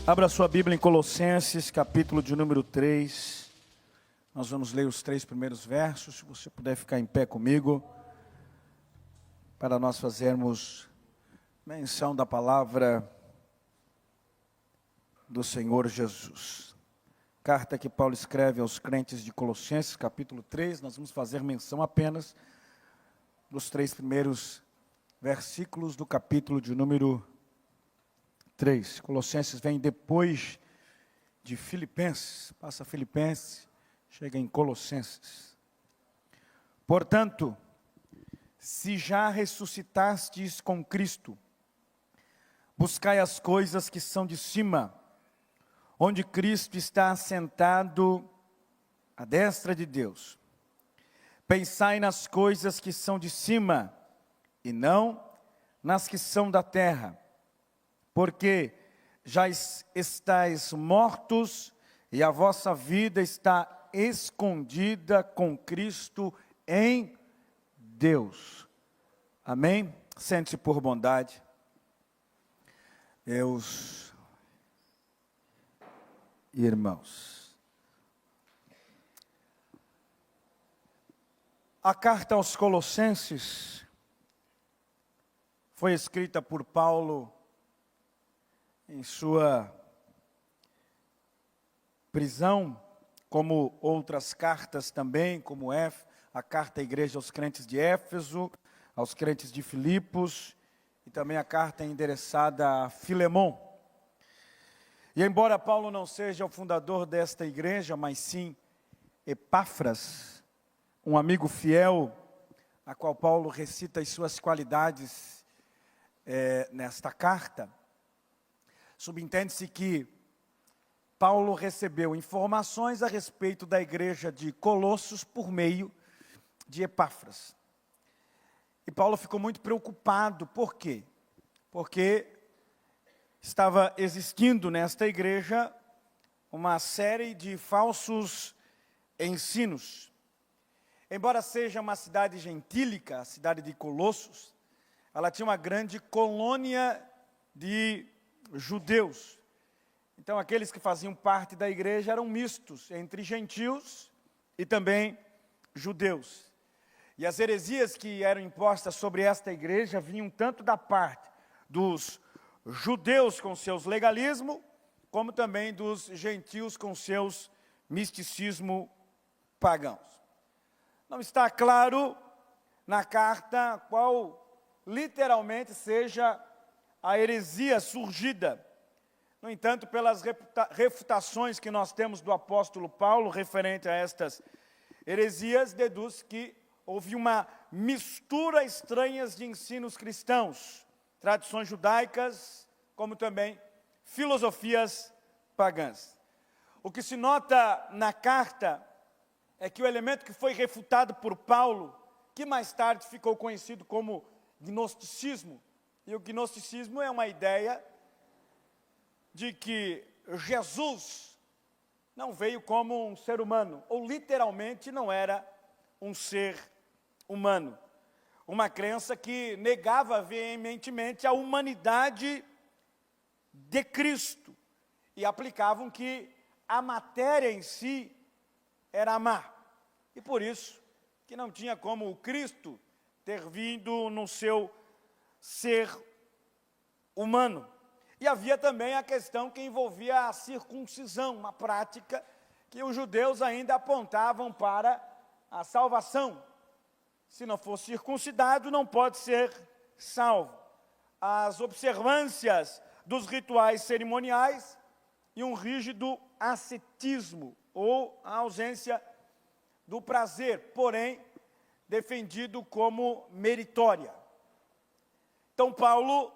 Abra sua Bíblia em Colossenses, capítulo de número 3. Nós vamos ler os 3 primeiros versos. Se você puder ficar em pé comigo, para nós fazermos menção da palavra do Senhor Jesus. Carta que Paulo escreve aos crentes de Colossenses, capítulo 3. Nós vamos fazer menção apenas dos 3 primeiros versículos do capítulo de número 3. Colossenses vem depois de Filipenses, passa Filipenses, chega em Colossenses. Portanto, se já ressuscitastes com Cristo, buscai as coisas que são de cima, onde Cristo está assentado à destra de Deus. Pensai nas coisas que são de cima, e não nas que são da terra, porque já estáis mortos e a vossa vida está escondida com Cristo em Deus. Amém? Sente-se por bondade. Meus irmãos, a carta aos Colossenses foi escrita por Paulo em sua prisão, como outras cartas também, como a carta à igreja aos crentes de Éfeso, aos crentes de Filipos, e também a carta endereçada a Filemon. E embora Paulo não seja o fundador desta igreja, mas sim Epáfras, um amigo fiel, a qual Paulo recita as suas qualidades nesta carta, subentende-se que Paulo recebeu informações a respeito da igreja de Colossos por meio de Epáfras. E Paulo ficou muito preocupado. Por quê? Porque estava existindo nesta igreja uma série de falsos ensinos. Embora seja uma cidade gentílica, a cidade de Colossos, ela tinha uma grande colônia de judeus. Então aqueles que faziam parte da igreja eram mistos entre gentios e também judeus. E as heresias que eram impostas sobre esta igreja vinham tanto da parte dos judeus com seus legalismo, como também dos gentios com seus misticismo pagãos. Não está claro na carta qual literalmente seja a heresia surgida. No entanto, pelas refutações que nós temos do apóstolo Paulo referente a estas heresias, deduz que houve uma mistura estranha de ensinos cristãos, tradições judaicas, como também filosofias pagãs. O que se nota na carta é que o elemento que foi refutado por Paulo, que mais tarde ficou conhecido como gnosticismo, e o gnosticismo é uma ideia de que Jesus não veio como um ser humano, ou literalmente não era um ser humano. Uma crença que negava veementemente a humanidade de Cristo, e aplicavam que a matéria em si era má, e por isso que não tinha como o Cristo ter vindo no seu ser humano. E havia também a questão que envolvia a circuncisão, uma prática que os judeus ainda apontavam para a salvação. Se não for circuncidado, não pode ser salvo. As observâncias dos rituais cerimoniais e um rígido ascetismo, ou a ausência do prazer, porém defendido como meritória. Então Paulo,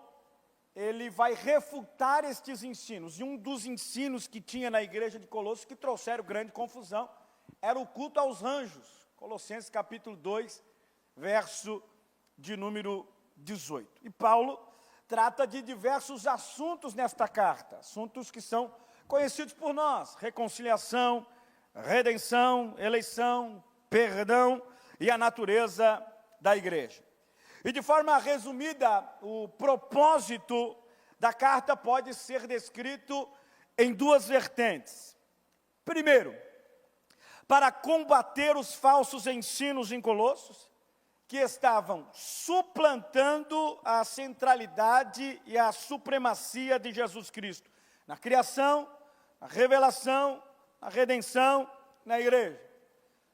ele vai refutar estes ensinos, e um dos ensinos que tinha na igreja de Colossos, que trouxeram grande confusão, era o culto aos anjos. Colossenses capítulo 2, verso de número 18. E Paulo trata de diversos assuntos nesta carta, assuntos que são conhecidos por nós: reconciliação, redenção, eleição, perdão e a natureza da igreja. E de forma resumida, o propósito da carta pode ser descrito em duas vertentes. Primeiro, para combater os falsos ensinos em Colossos, que estavam suplantando a centralidade e a supremacia de Jesus Cristo na criação, na revelação, na redenção, na igreja.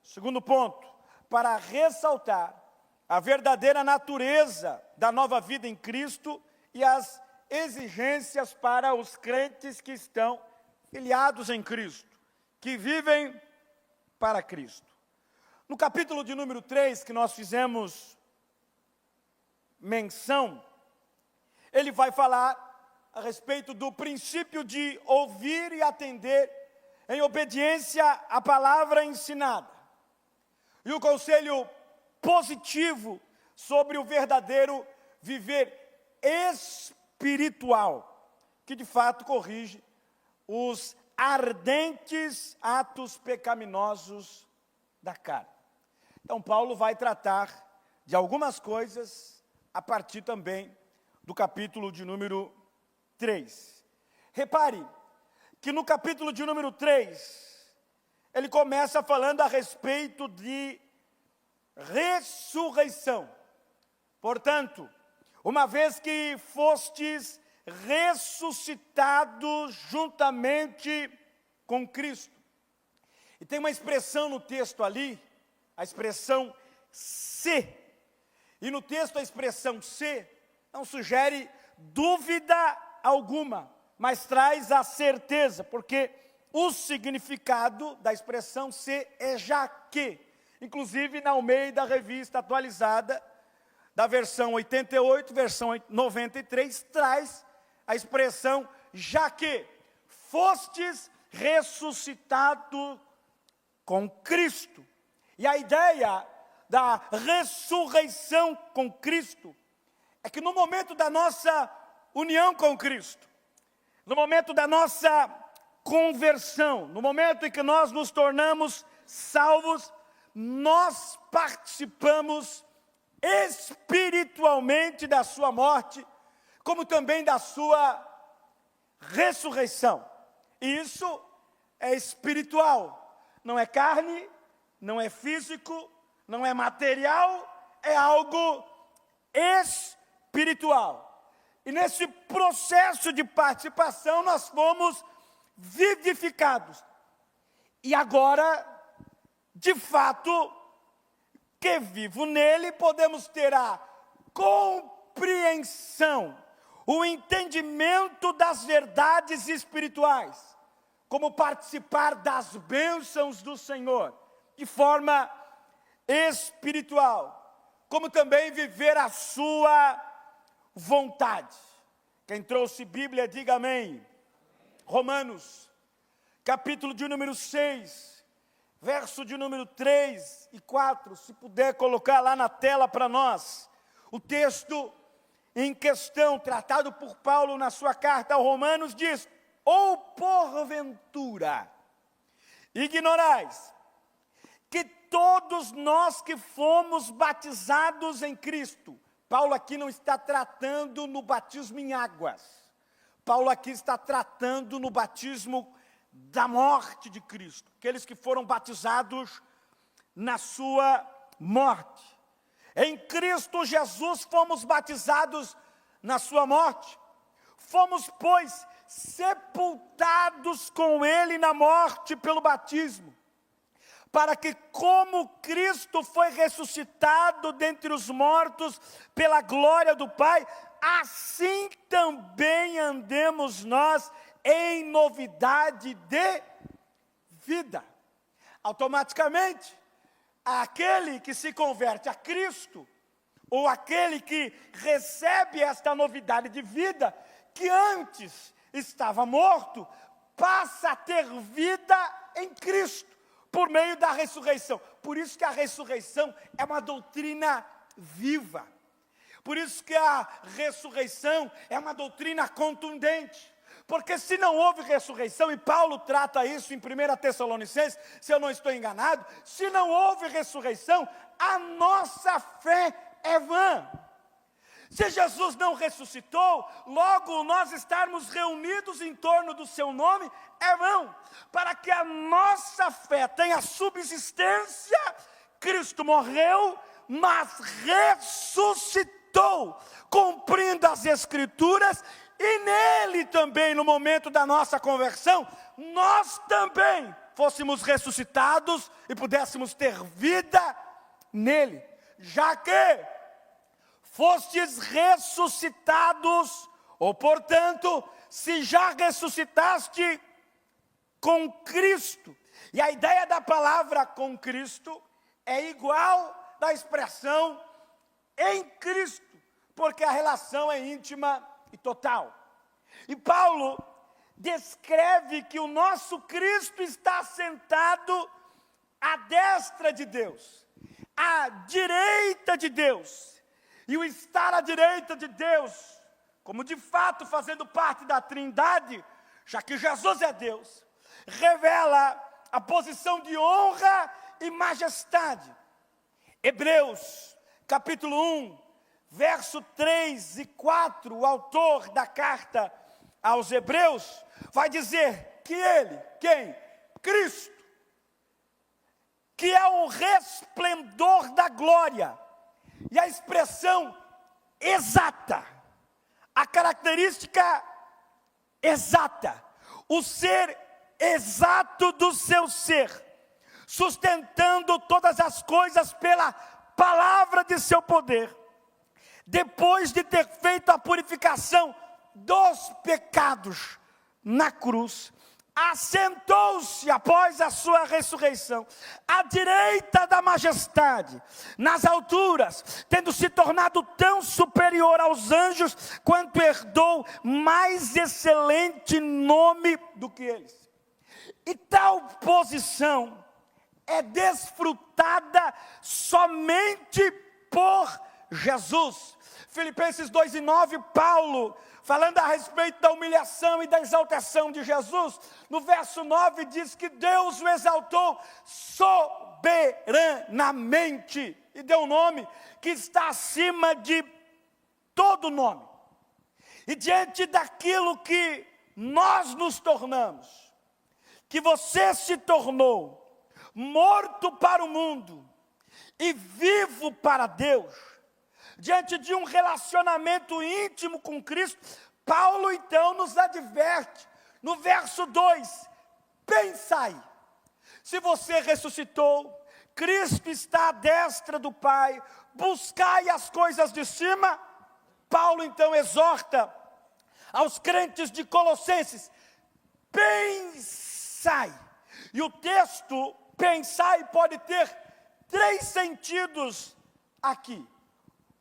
Segundo ponto, para ressaltar a verdadeira natureza da nova vida em Cristo e as exigências para os crentes que estão filiados em Cristo, que vivem para Cristo. No capítulo de número 3, que nós fizemos menção, ele vai falar a respeito do princípio de ouvir e atender em obediência à palavra ensinada. E o conselho positivo sobre o verdadeiro viver espiritual, que de fato corrige os ardentes atos pecaminosos da carne. Então, Paulo vai tratar de algumas coisas a partir também do capítulo de número 3. Repare que no capítulo de número 3, ele começa falando a respeito de ressurreição. Portanto, uma vez que fostes ressuscitados juntamente com Cristo. E tem uma expressão no texto ali, a expressão se. E no texto a expressão se não sugere dúvida alguma, mas traz a certeza, porque o significado da expressão se é já que. Inclusive na Almeida Revista Atualizada, da versão 88, versão 93, traz a expressão já que fostes ressuscitado com Cristo. E a ideia da ressurreição com Cristo é que no momento da nossa união com Cristo, no momento da nossa conversão, no momento em que nós nos tornamos salvos, nós participamos espiritualmente da sua morte, como também da sua ressurreição. E isso é espiritual, não é carne, não é físico, não é material, é algo espiritual. E nesse processo de participação nós fomos vivificados. E agora, de fato, que vivo nele, podemos ter a compreensão, o entendimento das verdades espirituais, como participar das bênçãos do Senhor, de forma espiritual, como também viver a sua vontade. Quem trouxe Bíblia, diga amém. Romanos, capítulo de número 6, verso de número 3 e 4, se puder colocar lá na tela para nós, o texto em questão, tratado por Paulo na sua carta aos Romanos, diz: ou porventura ignorais que todos nós que fomos batizados em Cristo. Paulo aqui não está tratando no batismo em águas. Paulo aqui está tratando no batismo da morte de Cristo. Aqueles que foram batizados na sua morte. Em Cristo Jesus fomos batizados na sua morte. Fomos, pois, sepultados com Ele na morte pelo batismo, para que, como Cristo foi ressuscitado dentre os mortos pela glória do Pai, assim também andemos nós em novidade de vida. Automaticamente, aquele que se converte a Cristo, ou aquele que recebe esta novidade de vida, que antes estava morto, passa a ter vida em Cristo, por meio da ressurreição. Por isso que a ressurreição é uma doutrina viva. Por isso que a ressurreição é uma doutrina contundente. Porque se não houve ressurreição, e Paulo trata isso em 1 Tessalonicenses, se eu não estou enganado, se não houve ressurreição, a nossa fé é vã. Se Jesus não ressuscitou, logo nós estarmos reunidos em torno do seu nome é vão. Para que a nossa fé tenha subsistência, Cristo morreu, mas ressuscitou, cumprindo as Escrituras, e nele também, no momento da nossa conversão, nós também fôssemos ressuscitados e pudéssemos ter vida nele, já que fostes ressuscitados, ou portanto, se já ressuscitaste com Cristo. E a ideia da palavra com Cristo é igual da expressão em Cristo, porque a relação é íntima e total. E Paulo descreve que o nosso Cristo está sentado à destra de Deus, à direita de Deus. E o estar à direita de Deus, como de fato fazendo parte da Trindade, já que Jesus é Deus, revela a posição de honra e majestade. Hebreus, capítulo 1, verso 3 e 4, o autor da carta aos Hebreus vai dizer que ele, quem? Cristo, que é o resplendor da glória, e a expressão exata, a característica exata, o ser exato do seu ser, sustentando todas as coisas pela palavra de seu poder, depois de ter feito a purificação dos pecados na cruz, assentou-se após a sua ressurreição, à direita da majestade, nas alturas, tendo se tornado tão superior aos anjos, quanto herdou mais excelente nome do que eles. E tal posição é desfrutada somente por Jesus. Filipenses 2:9, Paulo, falando a respeito da humilhação e da exaltação de Jesus, no verso 9 diz que Deus o exaltou soberanamente, e deu um nome que está acima de todo nome. E diante daquilo que nós nos tornamos, que você se tornou, morto para o mundo e vivo para Deus, diante de um relacionamento íntimo com Cristo, Paulo então nos adverte, no verso 2, pensai, se você ressuscitou, Cristo está à destra do Pai, buscai as coisas de cima. Paulo então exorta aos crentes de Colossenses, pensai, e o texto pensai pode ter 3 sentidos aqui.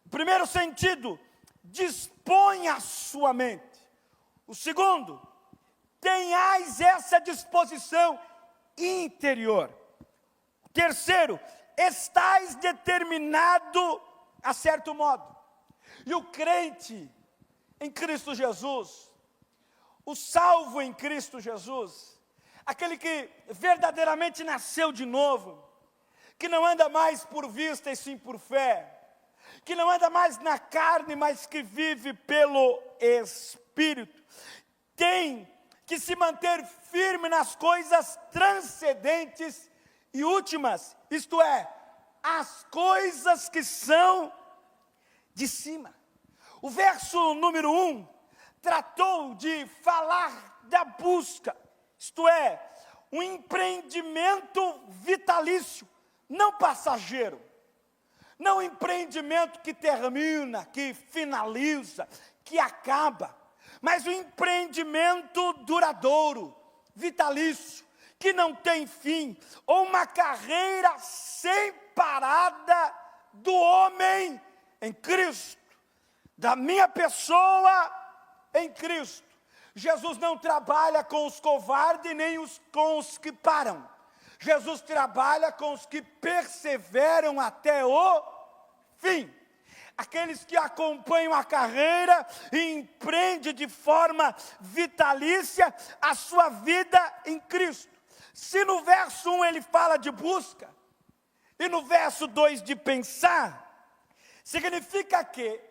O primeiro sentido, dispõe a sua mente. O segundo, tenhais essa disposição interior. O terceiro, estais determinado a certo modo. E o crente em Cristo Jesus, o salvo em Cristo Jesus, aquele que verdadeiramente nasceu de novo, que não anda mais por vista e sim por fé, que não anda mais na carne, mas que vive pelo Espírito, tem que se manter firme nas coisas transcendentes e últimas, isto é, as coisas que são de cima. O verso número 1 tratou de falar da busca, isto é, um empreendimento vitalício, não passageiro. Não um empreendimento que termina, que finaliza, que acaba, mas um empreendimento duradouro, vitalício, que não tem fim, ou uma carreira sem parada do homem em Cristo, da minha pessoa em Cristo. Jesus não trabalha com os covardes nem com os que param. Jesus trabalha com os que perseveram até o fim. Aqueles que acompanham a carreira e empreendem de forma vitalícia a sua vida em Cristo. Se no verso 1 ele fala de busca, e no verso 2 de pensar, significa que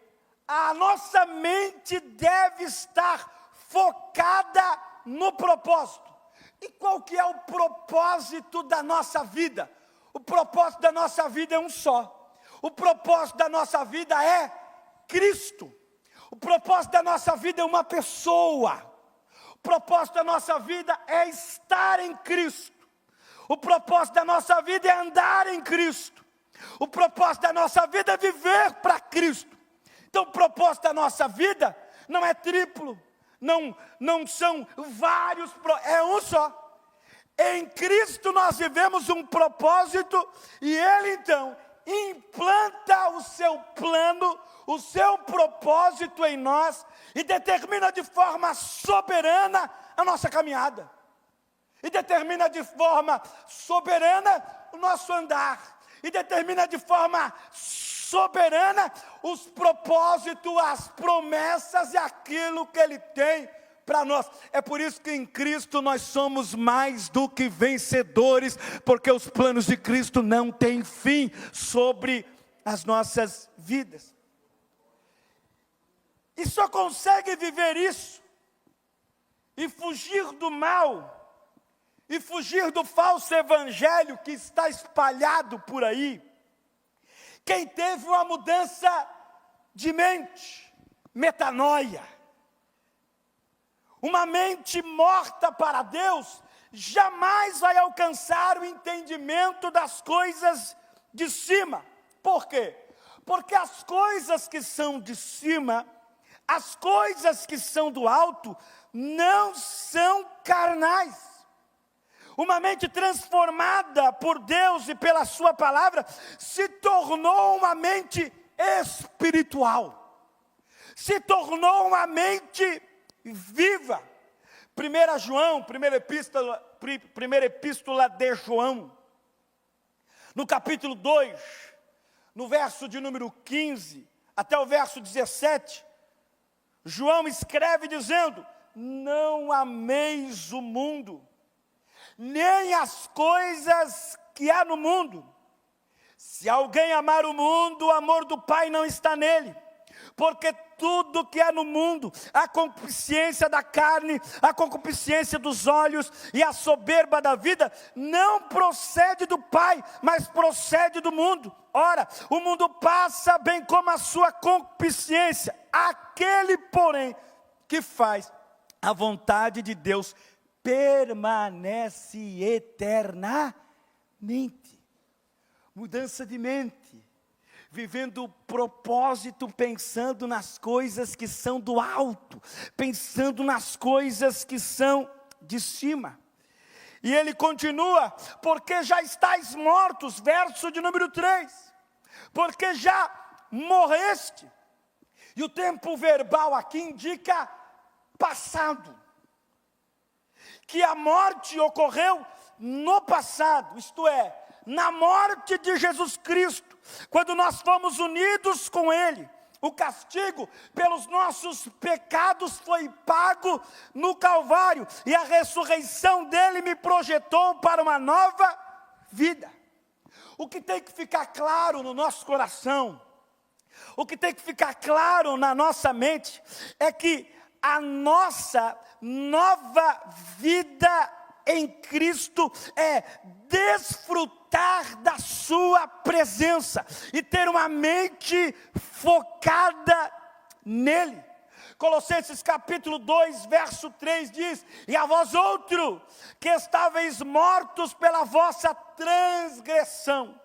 A nossa mente deve estar focada no propósito. E qual que é o propósito da nossa vida? O propósito da nossa vida é um só. O propósito da nossa vida é Cristo. O propósito da nossa vida é uma pessoa. O propósito da nossa vida é estar em Cristo. O propósito da nossa vida é andar em Cristo. O propósito da nossa vida é viver para Cristo. Então o propósito da nossa vida não é triplo, não são vários, é um só. Em Cristo nós vivemos um propósito e Ele então implanta o seu plano, o seu propósito em nós e determina de forma soberana a nossa caminhada. E determina de forma soberana o nosso andar. E determina de forma soberana os propósitos, as promessas e aquilo que Ele tem para nós. É por isso que em Cristo nós somos mais do que vencedores, porque os planos de Cristo não têm fim sobre as nossas vidas. E só consegue viver isso e fugir do mal, e fugir do falso evangelho que está espalhado por aí, quem teve uma mudança de mente, metanoia. Uma mente morta para Deus jamais vai alcançar o entendimento das coisas de cima. Por quê? Porque as coisas que são de cima, as coisas que são do alto, não são carnais. Uma mente transformada por Deus e pela sua palavra, se tornou uma mente espiritual. Se tornou uma mente viva. 1 João, primeira epístola de João, no capítulo 2, no verso de número 15, até o verso 17, João escreve dizendo: não ameis o mundo, nem as coisas que há no mundo. Se alguém amar o mundo, o amor do Pai não está nele. Porque tudo que há no mundo, a concupiscência da carne, a concupiscência dos olhos e a soberba da vida, não procede do Pai, mas procede do mundo. Ora, o mundo passa bem como a sua concupiscência. Aquele, porém, que faz a vontade de Deus, permanece eternamente. Mudança de mente. Vivendo o propósito, pensando nas coisas que são do alto, pensando nas coisas que são de cima. E ele continua: porque já estáis mortos, verso de número 3, porque já morreste. E o tempo verbal aqui indica passado, que a morte ocorreu no passado, isto é, na morte de Jesus Cristo, quando nós fomos unidos com Ele. O castigo pelos nossos pecados foi pago no Calvário, e a ressurreição dele me projetou para uma nova vida. O que tem que ficar claro no nosso coração, o que tem que ficar claro na nossa mente, é que a nossa nova vida em Cristo é desfrutar da sua presença e ter uma mente focada nele. Colossenses capítulo 2, verso 3 diz: e a vós outro, que estáveis mortos pela vossa transgressão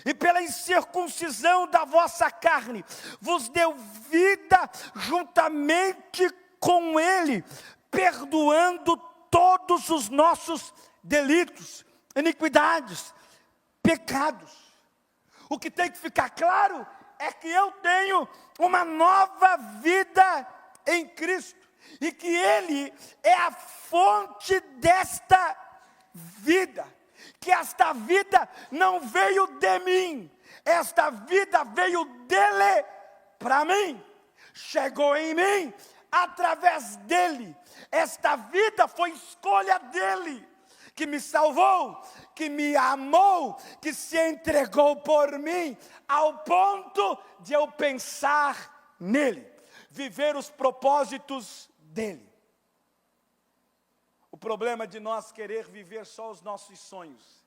e pela incircuncisão da vossa carne, vos deu vida juntamente com ele, perdoando todos os nossos delitos, iniquidades, pecados. O que tem que ficar claro é que eu tenho uma nova vida em Cristo, e que Ele é a fonte desta vida, que esta vida não veio de mim, esta vida veio dele para mim, chegou em mim através dele. Esta vida foi escolha dele, que me salvou, que me amou, que se entregou por mim, ao ponto de eu pensar nele, viver os propósitos dele. O problema de nós querer viver só os nossos sonhos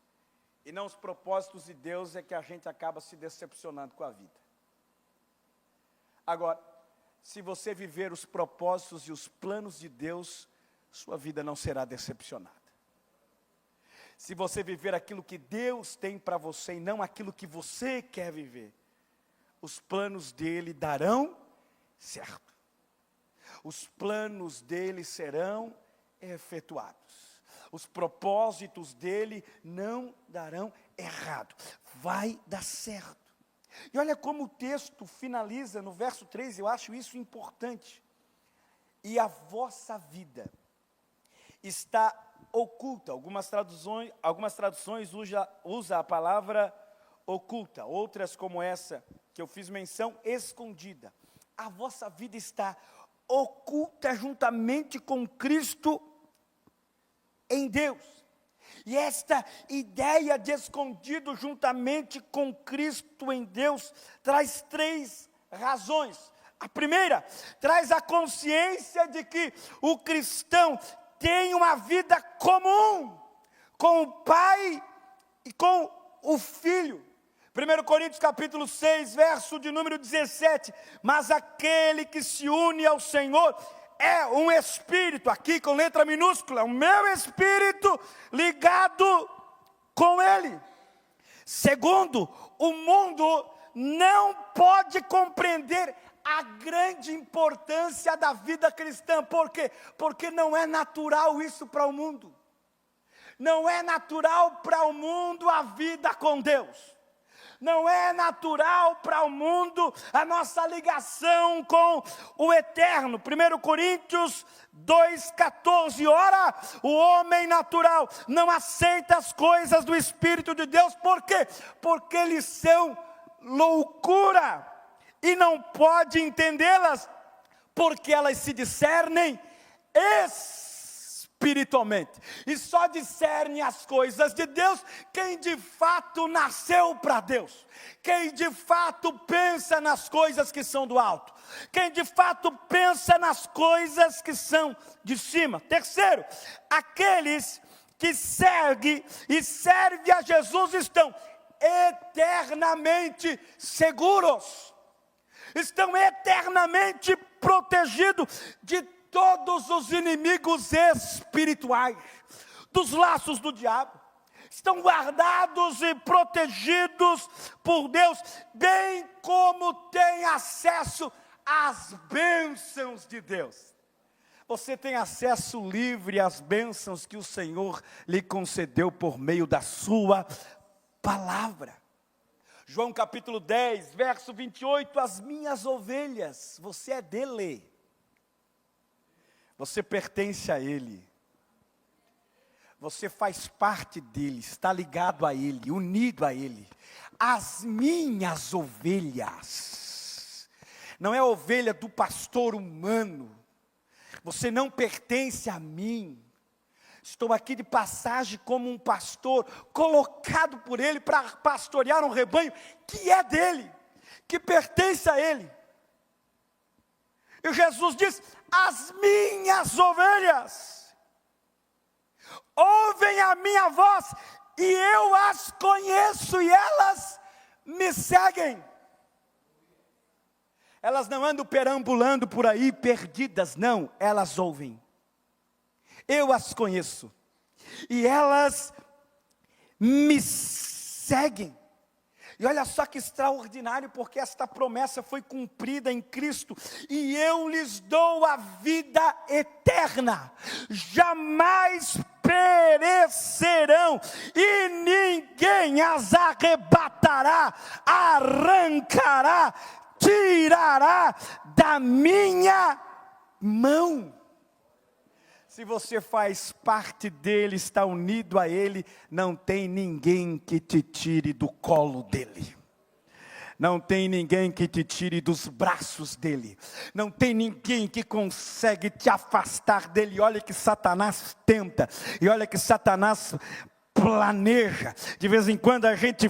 e não os propósitos de Deus é que a gente acaba se decepcionando com a vida. Agora, se você viver os propósitos e os planos de Deus, sua vida não será decepcionada. Se você viver aquilo que Deus tem para você e não aquilo que você quer viver, os planos dele darão certo. Os planos dele serão efetuados. Os propósitos dele não darão errado. Vai dar certo. E olha como o texto finaliza no verso 3, eu acho isso importante. E a vossa vida está oculta. Algumas traduções usa a palavra oculta. Outras, como essa que eu fiz menção, escondida. A vossa vida está oculta juntamente com Cristo em Deus. E esta ideia de escondido juntamente com Cristo em Deus traz 3 razões. A primeira, traz a consciência de que o cristão tem uma vida comum com o Pai e com o Filho. 1 Coríntios capítulo 6, verso de número 17, mas aquele que se une ao Senhor é um espírito, aqui com letra minúscula, o meu espírito ligado com ele. Segundo, o mundo não pode compreender a grande importância da vida cristã. Por quê? Porque não é natural isso para o mundo. Não é natural para o mundo a vida com Deus. Não é natural para o mundo a nossa ligação com o eterno. 1 Coríntios 2,14. Ora, o homem natural não aceita as coisas do Espírito de Deus. Por quê? Porque eles são loucura. E não pode entendê-las, porque elas se discernem espiritualmente. E só discerne as coisas de Deus quem de fato nasceu para Deus. Quem de fato pensa nas coisas que são do alto. Quem de fato pensa nas coisas que são de cima. Terceiro, aqueles que servem a Jesus estão eternamente seguros. Estão eternamente protegidos de todos os inimigos espirituais, dos laços do diabo. Estão guardados e protegidos por Deus, bem como têm acesso às bênçãos de Deus. Você tem acesso livre às bênçãos que o Senhor lhe concedeu por meio da sua palavra. João capítulo 10, verso 28, as minhas ovelhas, você é dele, você pertence a ele, você faz parte dele, está ligado a ele, unido a ele. As minhas ovelhas, não é a ovelha do pastor humano, você não pertence a mim. Estou aqui de passagem como um pastor, colocado por ele para pastorear um rebanho que é dele, que pertence a ele. E Jesus diz, as minhas ovelhas ouvem a minha voz, e eu as conheço, e elas me seguem. Elas não andam perambulando por aí, perdidas, não, elas ouvem. Eu as conheço, e elas me seguem. E olha só que extraordinário, porque esta promessa foi cumprida em Cristo. E eu lhes dou a vida eterna, jamais perecerão, e ninguém as arrebatará, arrancará, tirará da minha mão. Se você faz parte dele, está unido a ele, não tem ninguém que te tire do colo dele. Não tem ninguém que te tire dos braços dele. Não tem ninguém que consegue te afastar dele. Olha que Satanás tenta. E olha que Satanás planeja. De vez em quando a gente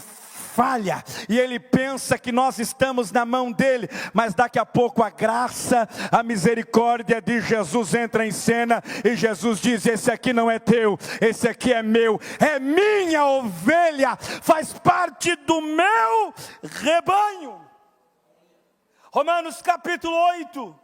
falha, e ele pensa que nós estamos na mão dele, mas daqui a pouco a graça, a misericórdia de Jesus entra em cena, e Jesus diz: esse aqui não é teu, esse aqui é meu, é minha ovelha, faz parte do meu rebanho. Romanos capítulo 8,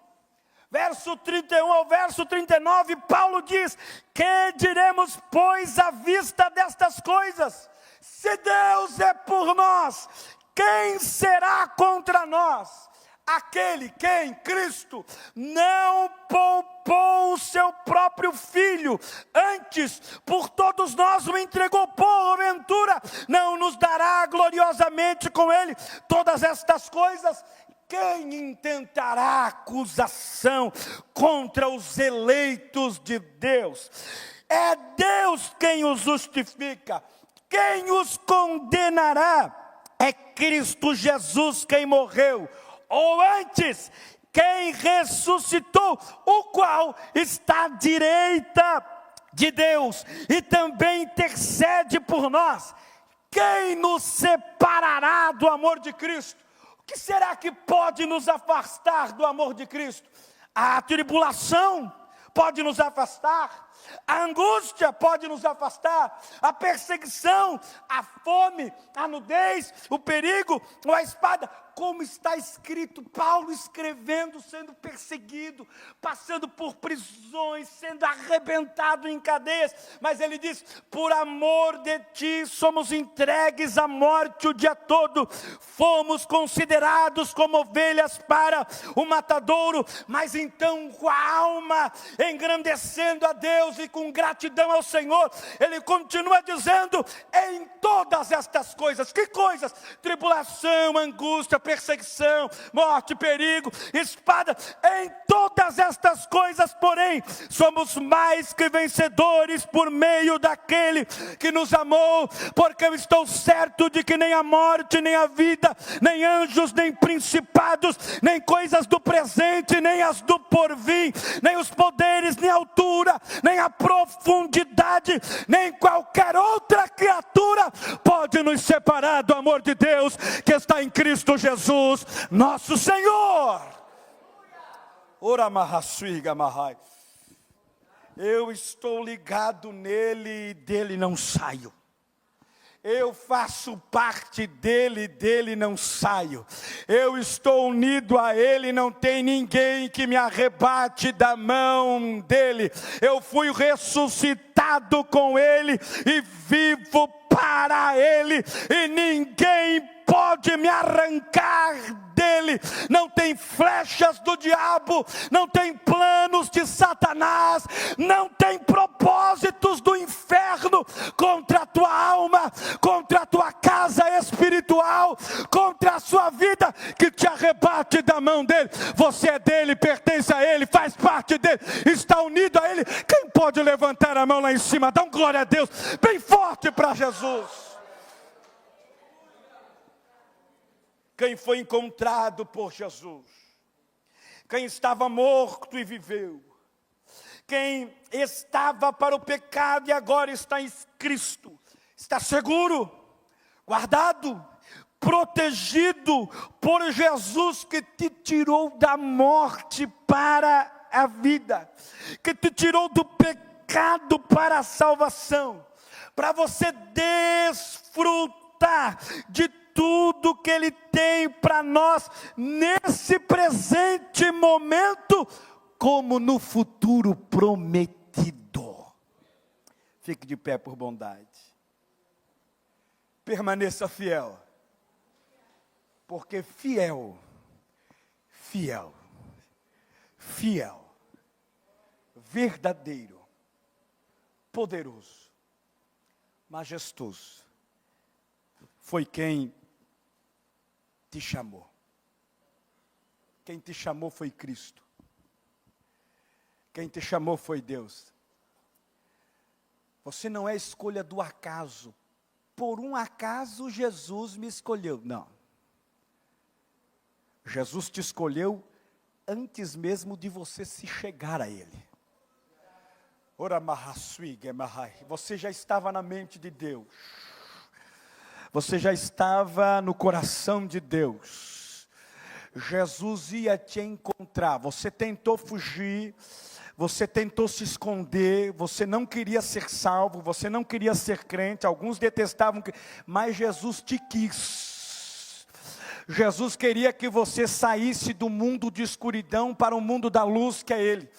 verso 31 ao verso 39, Paulo diz: que diremos, pois, à vista destas coisas? Se Deus é por nós, quem será contra nós? Aquele quem Cristo não poupou o seu próprio Filho, antes por todos nós o entregou, porventura não nos dará gloriosamente com ele todas estas coisas? Quem intentará acusação contra os eleitos de Deus? É Deus quem os justifica. Quem os condenará? É Cristo Jesus quem morreu, ou antes, quem ressuscitou, o qual está à direita de Deus e também intercede por nós. Quem nos separará do amor de Cristo? O que será que pode nos afastar do amor de Cristo? A tribulação pode nos afastar, a angústia pode nos afastar, a perseguição, a fome, a nudez, o perigo ou a espada. Como está escrito, Paulo escrevendo, sendo perseguido, passando por prisões, sendo arrebentado em cadeias, mas ele diz: por amor de ti somos entregues à morte o dia todo, fomos considerados como ovelhas para o matadouro, mas então com a alma engrandecendo a Deus e com gratidão ao Senhor, ele continua dizendo: em todas estas coisas. Que coisas? Tribulação, angústia, perseguição, morte, perigo, espada. Em todas estas coisas, porém, somos mais que vencedores por meio daquele que nos amou, porque eu estou certo de que nem a morte, nem a vida, nem anjos, nem principados, nem coisas do presente, nem as do porvir, nem os poderes, nem a altura, nem a profundidade, nem qualquer outra criatura pode nos separar do amor de Deus que está em Cristo Jesus, nosso Senhor. Ora mahasuiga mahai. Eu estou ligado nele e dele não saio. Eu faço parte dele, dele não saio. Eu estou unido a ele, não tem ninguém que me arrebate da mão dele. Eu fui ressuscitado com ele e vivo para ele, e ninguém pode me arrancar dele. Não tem flechas do diabo, não tem planos de Satanás, não tem propósitos do inferno contra a tua alma, contra a tua casa espiritual, contra a sua vida, que te arrebate da mão dele. Você é dele, pertence a ele, faz parte dele, está unido a ele. Quem pode levantar a mão lá em cima? Dá um glória a Deus bem forte para Jesus. Quem foi encontrado por Jesus, quem estava morto e viveu, quem estava para o pecado e agora está em Cristo, está seguro, guardado, protegido por Jesus, que te tirou da morte para a vida, que te tirou do pecado para a salvação, para você desfrutar de tudo que Ele tem para nós, nesse presente momento, como no futuro prometido. Fique de pé por bondade. Permaneça fiel. Porque fiel, verdadeiro, poderoso, majestoso, foi quem te chamou. Quem te chamou foi Cristo. Quem te chamou foi Deus. Você não é escolha do acaso. Por um acaso Jesus me escolheu. Não. Jesus te escolheu antes mesmo de você se chegar a Ele. Ora mahasui gemahai. Você já estava na mente de Deus. você já estava no coração de Deus. Jesus ia te encontrar. Você tentou fugir, você tentou se esconder, você não queria ser salvo, você não queria ser crente, alguns detestavam, mas Jesus te quis. Jesus queria que você saísse do mundo de escuridão para o mundo da luz que é Ele.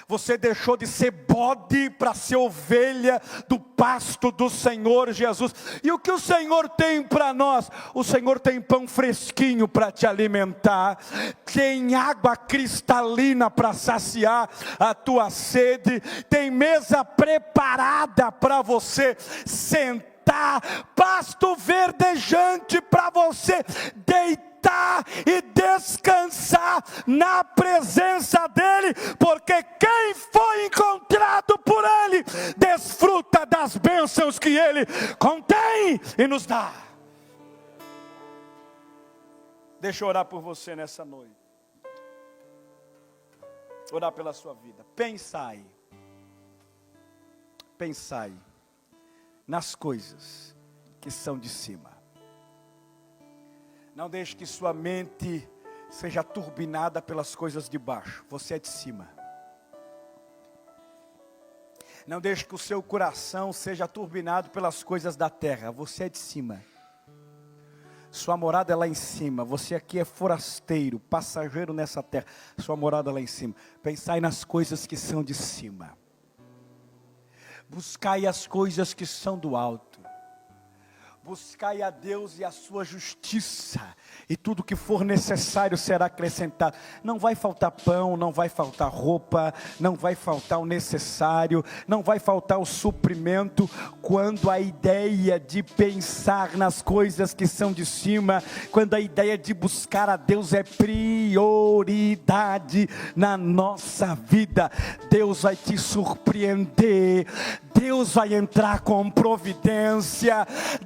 Você deixou de ser bode para ser ovelha do pasto do Senhor Jesus. E o que o Senhor tem para nós? O Senhor tem pão fresquinho para te alimentar, tem água cristalina para saciar a tua sede, tem mesa preparada para você sentar, pasto verdejante para você deitar e descansar na presença dEle, porque quem foi encontrado por Ele, desfruta das bênçãos que Ele contém e nos dá. Deixa eu orar por você nessa noite, orar pela sua vida. Pensai nas coisas que são de cima. Não deixe que sua mente seja turbinada pelas coisas de baixo. Você é de cima. Não deixe que o seu coração seja turbinado pelas coisas da terra. Você é de cima. Sua morada é lá em cima. Você aqui é forasteiro, passageiro nessa terra. Sua morada é lá em cima. Pensai nas coisas que são de cima. Buscai as coisas que são do alto. Buscai a Deus e a sua justiça, e tudo que for necessário será acrescentado. Não vai faltar pão, não vai faltar roupa, não vai faltar o necessário, não vai faltar o suprimento, quando a ideia de pensar nas coisas que são de cima, quando a ideia de buscar a Deus é prioridade na nossa vida. Deus vai te surpreender, Deus vai entrar com providência,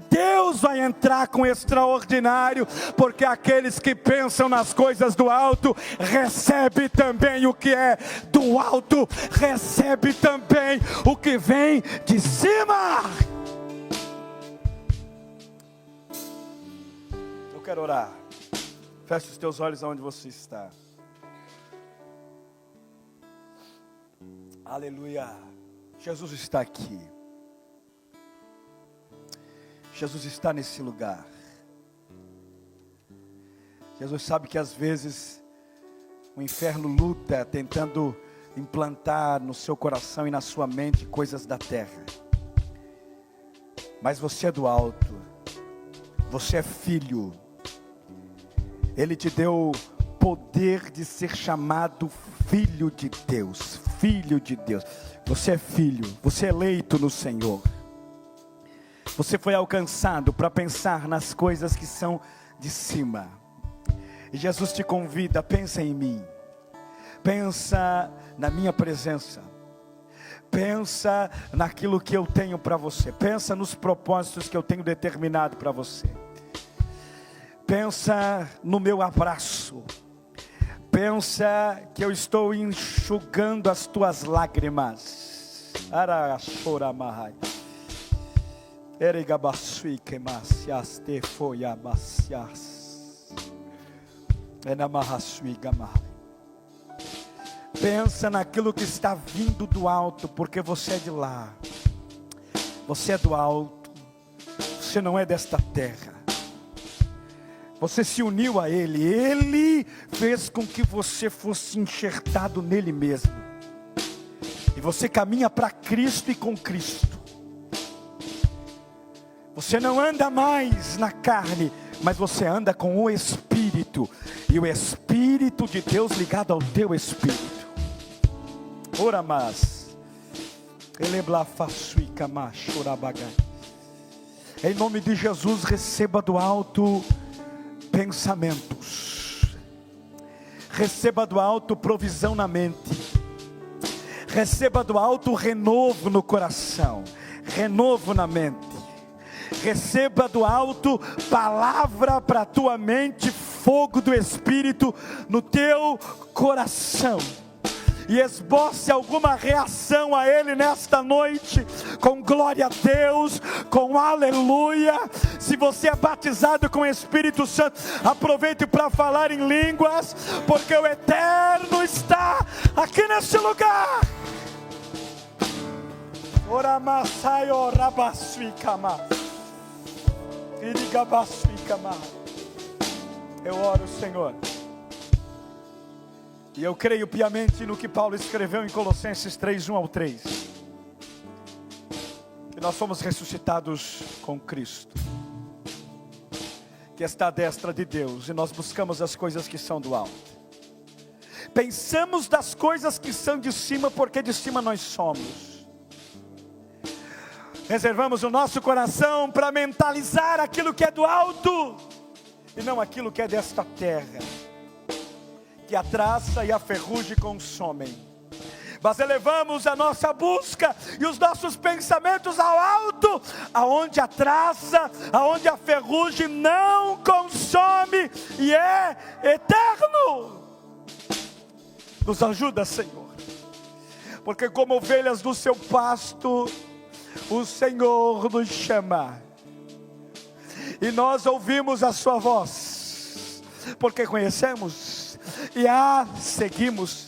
Deus vai entrar com extraordinário, porque aqueles que pensam nas coisas do alto, recebe também o que é do alto, recebe também o que vem de cima. Eu quero orar. Feche os teus olhos aonde você está. Aleluia. Jesus está aqui. Jesus está nesse lugar. Jesus sabe que às vezes o inferno luta tentando implantar no seu coração e na sua mente coisas da terra. Mas você é do alto. Você é filho. Ele te deu poder de ser chamado filho de Deus. Filho de Deus. Você é filho. Você é eleito no Senhor. Você foi alcançado para pensar nas coisas que são de cima. E Jesus te convida, pensa em mim. Pensa na minha presença. Pensa naquilo que eu tenho para você. Pensa nos propósitos que eu tenho determinado para você. Pensa no meu abraço. Pensa que eu estou enxugando as tuas lágrimas. Arachoramahai. Erigabasui quemacias te foi amacias. Enamahasui gamahai. Pensa naquilo que está vindo do alto, porque você é de lá. Você é do alto. Você não é desta terra. Você se uniu a Ele. Ele fez com que você fosse enxertado nele mesmo. E você caminha para Cristo e com Cristo. Você não anda mais na carne, mas você anda com o Espírito. E o Espírito de Deus ligado ao teu Espírito. Ora mas. Em nome de Jesus, receba do alto pensamentos. Receba do alto provisão na mente. Receba do alto renovo no coração. Renovo na mente. Receba do alto palavra para a tua mente, fogo do Espírito no teu coração. E esboce alguma reação a Ele nesta noite, com glória a Deus, com aleluia. Se você é batizado com o Espírito Santo, aproveite para falar em línguas, porque o Eterno está aqui nesse lugar. Eu oro, Senhor, e eu creio piamente no que Paulo escreveu em Colossenses 3, 1 ao 3, que nós fomos ressuscitados com Cristo, que está à destra de Deus, e nós buscamos as coisas que são do alto. Pensamos das coisas que são de cima, porque de cima nós somos. Reservamos o nosso coração para mentalizar aquilo que é do alto, e não aquilo que é desta terra, que a traça e a ferrugem consomem. Mas elevamos a nossa busca e os nossos pensamentos ao alto, aonde a traça, aonde a ferrugem não consome e é eterno. Nos ajuda, Senhor, porque como ovelhas do seu pasto, o Senhor nos chama, e nós ouvimos a sua voz, porque conhecemos e a seguimos,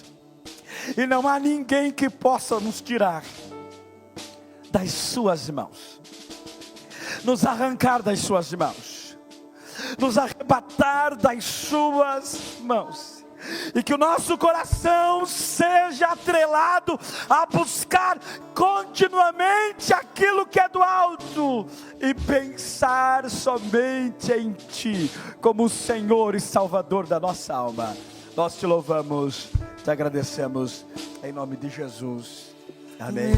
e não há ninguém que possa nos tirar das suas mãos, nos arrancar das suas mãos, nos arrebatar das suas mãos. E que o nosso coração seja atrelado a buscar continuamente aquilo que é do alto, e pensar somente em Ti, como o Senhor e Salvador da nossa alma. Nós te louvamos, te agradecemos, em nome de Jesus, amém.